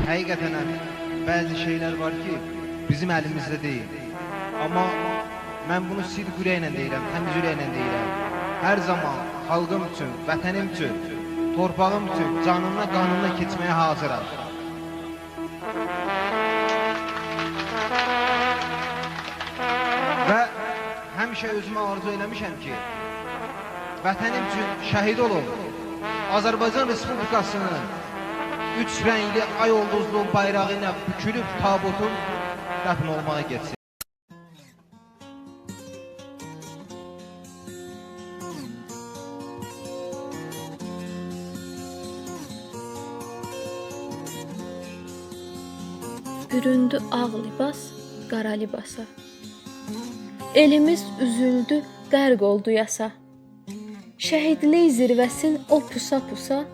Həqiqətən bəzi şeylər var ki, bizim əlimizdə deyil. Amma mən bunu sidq ürəklə deyirəm, təmiz ürəklə deyirəm. Hər zaman xalqım üçün, vətənim üçün, torpağım üçün canımla, qanımla keçməyə hazıram. Və həmişə özümə arzu eləmişəm ki, vətənim üçün şəhid olub, Azərbaycan Respublikasının 3 rəngli ay ulduzlu bayrağı ilə bükülüb tabutum dəfn olmağa getsin. Büründü ağ libas, qara libasa. Elimiz üzüldü, qərq oldu yasa. Şəhidlik zirvəsin o pusa-pusa,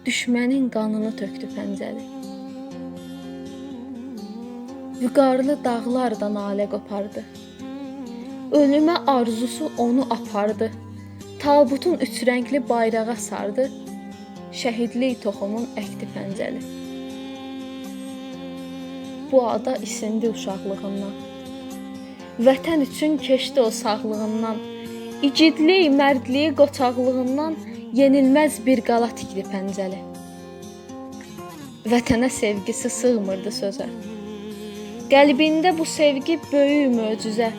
düşmənin qanını tökdü pəncəli. Vüqarlı dağlardan nalə qopardı. Ölümə arzusu onu apardı. Tabutun üç rəngli bayrağa sardı. Şəhidlik toxumun əkdi pəncəli. Bu ada isindi uşaqlığından. Vətən üçün keçdi o sağlığından. İgidlik, mərdliyi, qoçaqlığından yenilməz bir qala tikdi pəncəli. Vətənə sevgisi sığmırdı sözə. Qəlbində bu sevgi böyük möcüzə.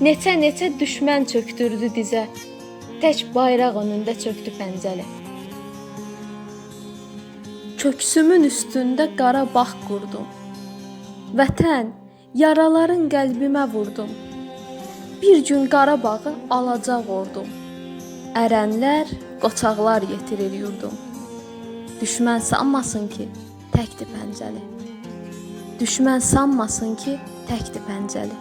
Neçə düşmən çöktürdü dizə. Tək bayraq önündə çöktü pəncəli. Köksümün üstündə qara bağ qurdum. Vətən, yaraların qəlbimə vurdum. Bir gün Qarabağı alacaq ordum. Ərənlər, qoçaqlar yetirir yurdum. Düşmən sanmasın ki, təkdir pəncəli. Düşmən sanmasın ki, təkdir pəncəli.